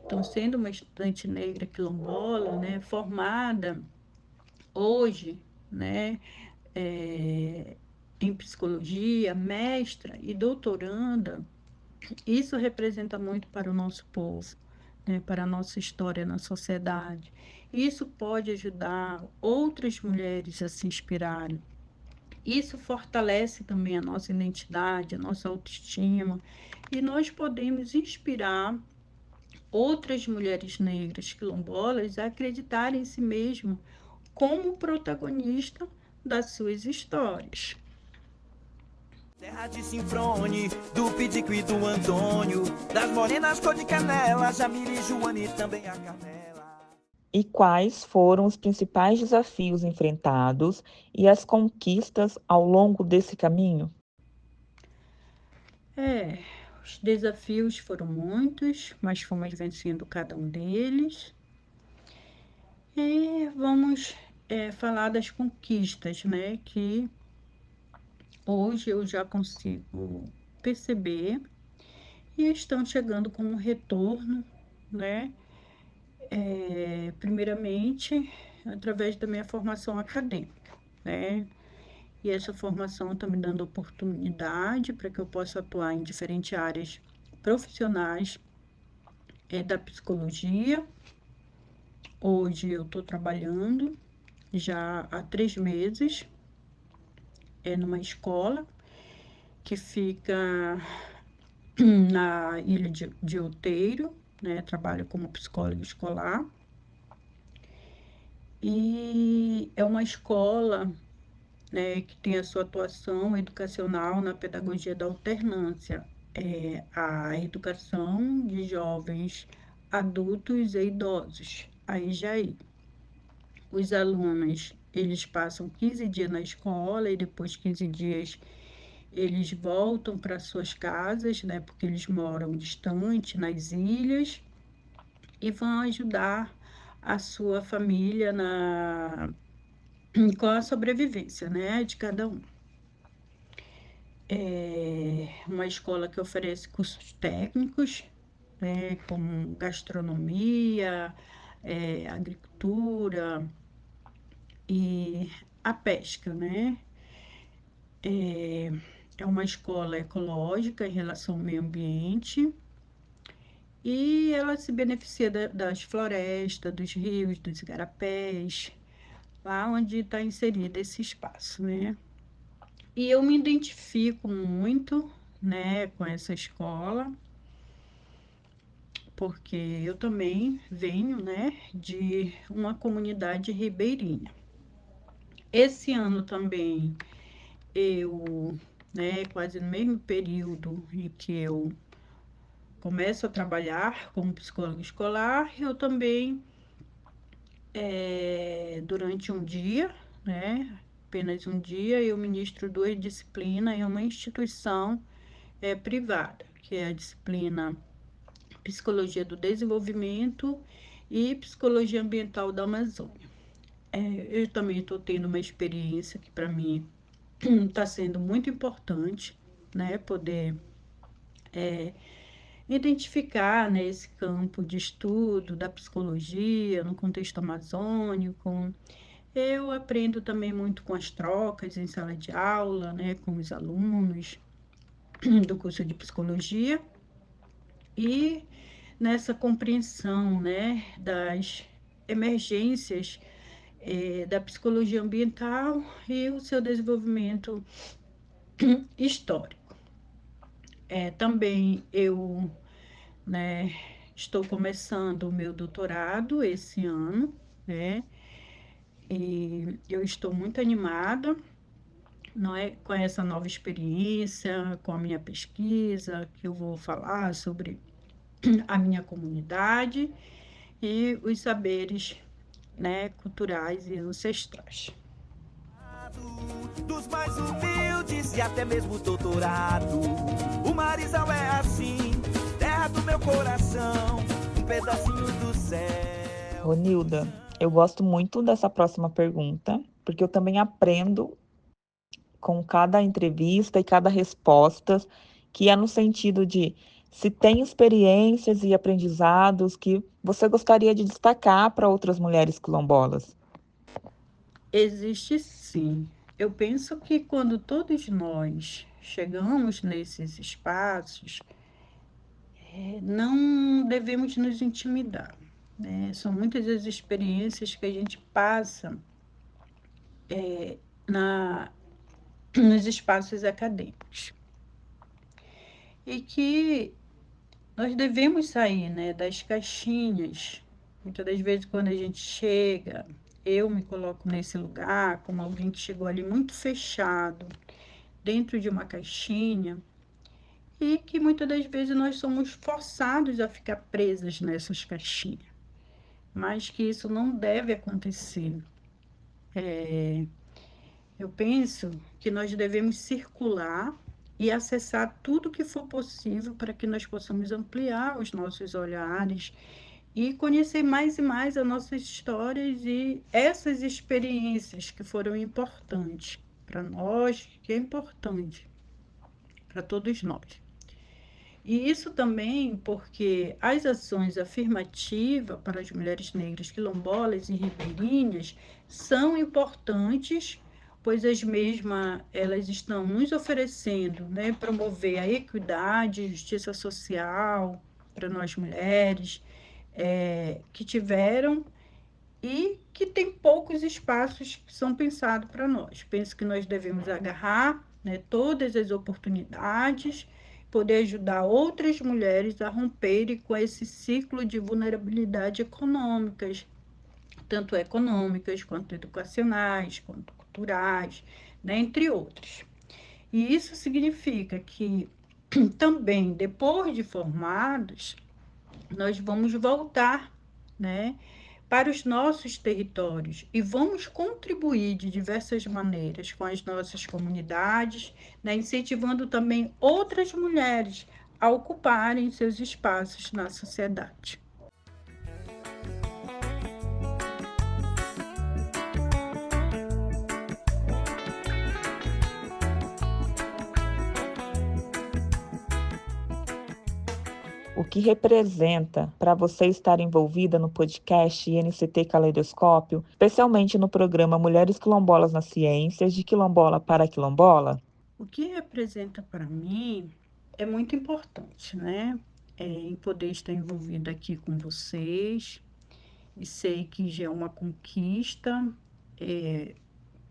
C: Então, sendo uma estudante negra quilombola, né, formada hoje, né, em psicologia, mestra e doutoranda, isso representa muito para o nosso povo, né, para a nossa história na sociedade. Isso pode ajudar outras mulheres a se inspirarem. Isso fortalece também a nossa identidade, a nossa autoestima, e nós podemos inspirar outras mulheres negras quilombolas a acreditarem em si mesmas como protagonista das suas histórias.
E: Terra de Sinfrone, do Pidico e do Antônio, das morenas cor de canela, Jamile, Joana e também a Carmela.
A: E quais foram os principais desafios enfrentados e as conquistas ao longo desse caminho?
C: Os desafios foram muitos, mas fomos vencendo cada um deles. E vamos falar das conquistas, né, que hoje eu já consigo perceber e estão chegando com um retorno, né? Primeiramente, através da minha formação acadêmica, né? E essa formação está me dando oportunidade para que eu possa atuar em diferentes áreas profissionais da psicologia. Hoje eu estou trabalhando já há 3 meses numa escola que fica na Ilha de Outeiro, né? Trabalho como psicóloga escolar. E é uma escola, né, que tem a sua atuação educacional na pedagogia da alternância, a educação de jovens, adultos e idosos, a EJAI. Os alunos, eles passam 15 dias na escola e depois 15 dias eles voltam para suas casas, né, porque eles moram distante, nas ilhas, e vão ajudar a sua família com a sobrevivência, né, de cada um. É uma escola que oferece cursos técnicos, né, como gastronomia, agricultura e a pesca, né? É uma escola ecológica em relação ao meio ambiente e ela se beneficia das florestas, dos rios, dos igarapés, lá onde está inserido esse espaço, né? E eu me identifico muito, né, com essa escola, porque eu também venho, né, de uma comunidade ribeirinha. Esse ano também eu, né, quase no mesmo período em que eu começo a trabalhar como psicóloga escolar, eu também, durante um dia, né, apenas um dia, eu ministro 2 disciplinas em uma instituição privada, que é a disciplina Psicologia do Desenvolvimento e Psicologia Ambiental da Amazônia. Eu também estou tendo uma experiência que, para mim, está sendo muito importante, né, poder identificar, né, esse campo de estudo da psicologia no contexto amazônico. Eu aprendo também muito com as trocas em sala de aula, né, com os alunos do curso de psicologia e nessa compreensão, né, das emergências da psicologia ambiental e o seu desenvolvimento histórico. Também eu, né, estou começando o meu doutorado esse ano, né, e eu estou muito animada, não é, com essa nova experiência, com a minha pesquisa, que eu vou falar sobre a minha comunidade e os saberes, né, culturais e ancestrais.
E: Dos mais humildes e até mesmo doutorado. O Marizal é assim, terra do meu coração, um pedacinho do céu.
A: Ronilda, eu gosto muito dessa próxima pergunta, porque eu também aprendo com cada entrevista e cada resposta, que é no sentido de se tem experiências e aprendizados que você gostaria de destacar para outras mulheres quilombolas.
C: Existe sim. Eu penso que quando todos nós chegamos nesses espaços, não devemos nos intimidar, né? São muitas as experiências que a gente passa na, nos espaços acadêmicos. E que nós devemos sair, né, das caixinhas. Muitas das vezes, quando a gente chega, eu me coloco nesse lugar como alguém que chegou ali muito fechado, dentro de uma caixinha, e que muitas das vezes nós somos forçados a ficar presas nessas caixinhas, mas que isso não deve acontecer. Eu penso que nós devemos circular e acessar tudo que for possível para que nós possamos ampliar os nossos olhares e conhecer mais e mais as nossas histórias e essas experiências que foram importantes para nós, que é importante para todos nós. E isso também porque as ações afirmativas para as mulheres negras quilombolas e ribeirinhas são importantes, pois as mesmas elas estão nos oferecendo, né, promover a equidade, justiça social para nós mulheres que tiveram e que tem poucos espaços que são pensados para nós. Penso que nós devemos agarrar, né, todas as oportunidades, poder ajudar outras mulheres a romperem com esse ciclo de vulnerabilidade econômicas, tanto econômicas, quanto educacionais, quanto culturais, né, entre outros. E isso significa que também, depois de formados, nós vamos voltar, né, para os nossos territórios e vamos contribuir de diversas maneiras com as nossas comunidades, né, incentivando também outras mulheres a ocuparem seus espaços na sociedade.
A: O que representa para você estar envolvida no podcast INCT Caleidoscópio, especialmente no programa Mulheres Quilombolas nas Ciências, de quilombola para quilombola?
C: O que representa para mim é muito importante, né? Em poder estar envolvida aqui com vocês, e sei que já é uma conquista,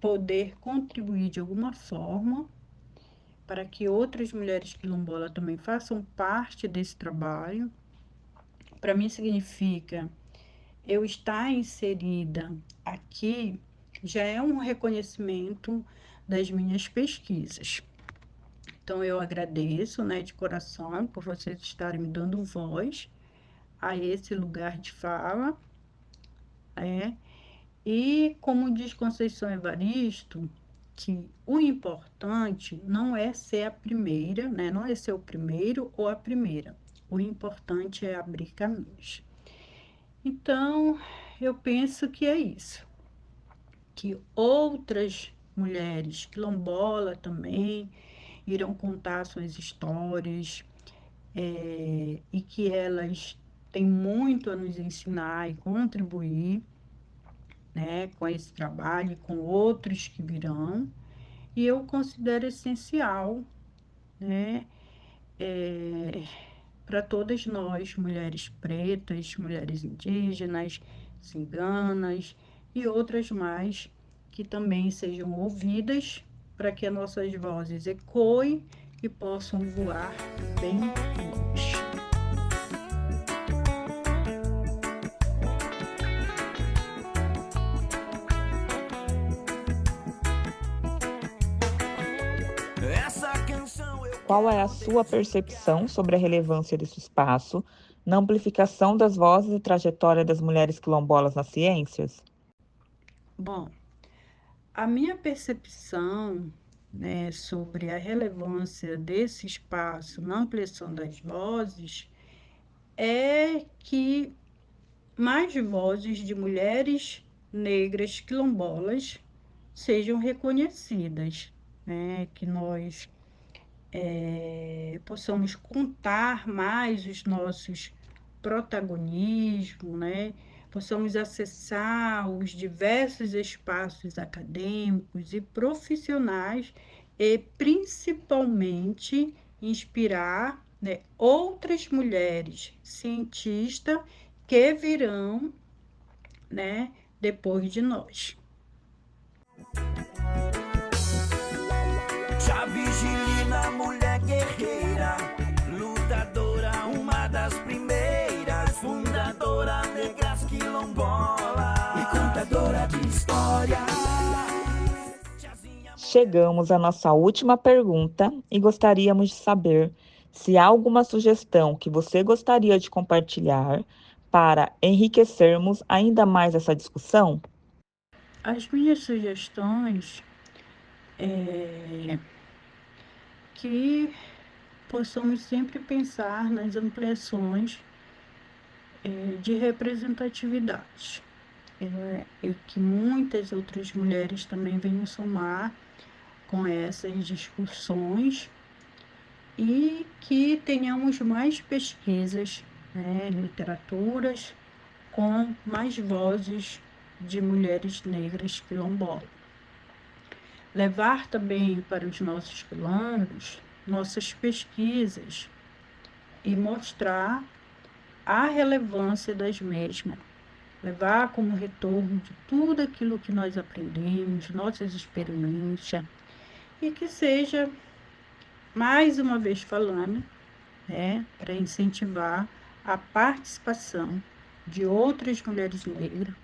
C: poder contribuir de alguma forma para que outras mulheres quilombolas também façam parte desse trabalho. Para mim significa eu estar inserida aqui já é um reconhecimento das minhas pesquisas. Então eu agradeço, né, de coração por vocês estarem me dando voz a esse lugar de fala, E como diz Conceição Evaristo, que o importante não é ser a primeira, né? Não é ser o primeiro ou a primeira. O importante é abrir caminhos. Então, eu penso que é isso. Que outras mulheres quilombolas também irão contar suas histórias e que elas têm muito a nos ensinar e contribuir, né, com esse trabalho e com outros que virão, e eu considero essencial, né, para todas nós, mulheres pretas, mulheres indígenas, ciganas e outras mais, que também sejam ouvidas, para que as nossas vozes ecoem e possam voar bem longe.
A: Qual é a sua percepção sobre a relevância desse espaço na amplificação das vozes e trajetória das mulheres quilombolas nas ciências?
C: Bom, a minha percepção, né, sobre a relevância desse espaço na ampliação das vozes é que mais vozes de mulheres negras quilombolas sejam reconhecidas, né? Que nós possamos contar mais os nossos protagonismos, né? Possamos acessar os diversos espaços acadêmicos e profissionais e, principalmente, inspirar, né, outras mulheres cientistas que virão, né, depois de nós.
E: Já Vigilina, mulher guerreira, lutadora, uma das primeiras, fundadora, negras quilombola e contadora de história.
A: Chegamos à nossa última pergunta e gostaríamos de saber se há alguma sugestão que você gostaria de compartilhar para enriquecermos ainda mais essa discussão.
C: As minhas sugestões é que possamos sempre pensar nas ampliações de representatividade, e que muitas outras mulheres também venham somar com essas discussões e que tenhamos mais pesquisas, né, literaturas com mais vozes de mulheres negras quilombolas. Levar também para os nossos quilombos nossas pesquisas e mostrar a relevância das mesmas. Levar como retorno de tudo aquilo que nós aprendemos, nossas experiências, e que seja, mais uma vez falando, né, para incentivar a participação de outras mulheres negras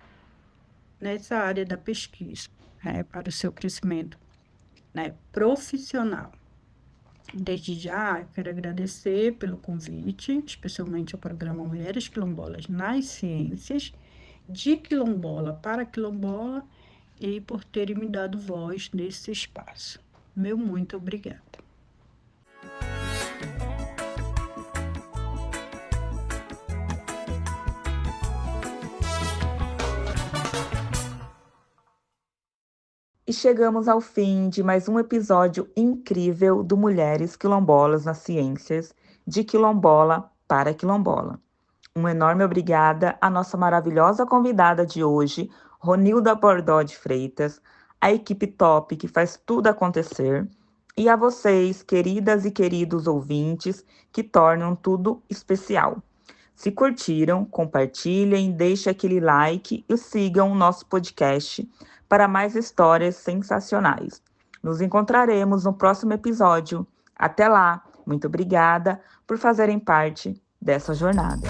C: nessa área da pesquisa, né, para o seu crescimento, né, profissional. Desde já, eu quero agradecer pelo convite, especialmente ao programa Mulheres Quilombolas nas Ciências, de quilombola para quilombola, e por terem me dado voz nesse espaço. Meu muito obrigada.
A: E chegamos ao fim de mais um episódio incrível do Mulheres Quilombolas nas Ciências, de quilombola para quilombola. Uma enorme obrigada à nossa maravilhosa convidada de hoje, Ronilda Bordó de Freitas, a equipe top que faz tudo acontecer, e a vocês, queridas e queridos ouvintes, que tornam tudo especial. Se curtiram, compartilhem, deixem aquele like e sigam o nosso podcast para mais histórias sensacionais. Nos encontraremos no próximo episódio. Até lá! Muito obrigada por fazerem parte dessa jornada.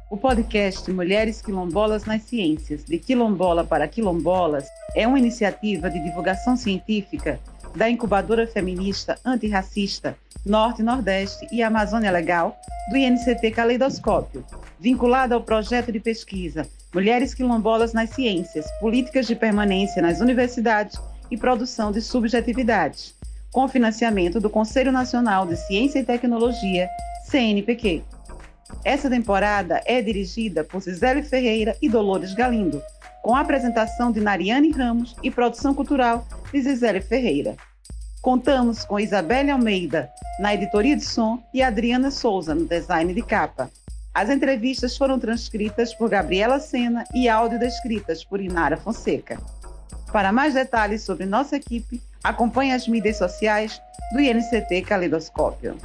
F: O podcast Mulheres Quilombolas nas Ciências, de Quilombola para Quilombolas, é uma iniciativa de divulgação científica da incubadora feminista antirracista Norte, Nordeste e Amazônia Legal do INCT Caleidoscópio, vinculada ao projeto de pesquisa Mulheres Quilombolas nas Ciências, Políticas de Permanência nas Universidades e Produção de Subjetividades, com financiamento do Conselho Nacional de Ciência e Tecnologia, CNPq. Essa temporada é dirigida por Cisele Ferreira e Dolores Galindo, com a apresentação de Nariane Ramos e produção cultural de Cisele Ferreira. Contamos com Isabelle Almeida na editoria de som e Adriana Souza no design de capa. As entrevistas foram transcritas por Gabriela Sena e audiodescritas por Inara Fonseca. Para mais detalhes sobre nossa equipe, acompanhe as mídias sociais do INCT Caleidoscópio.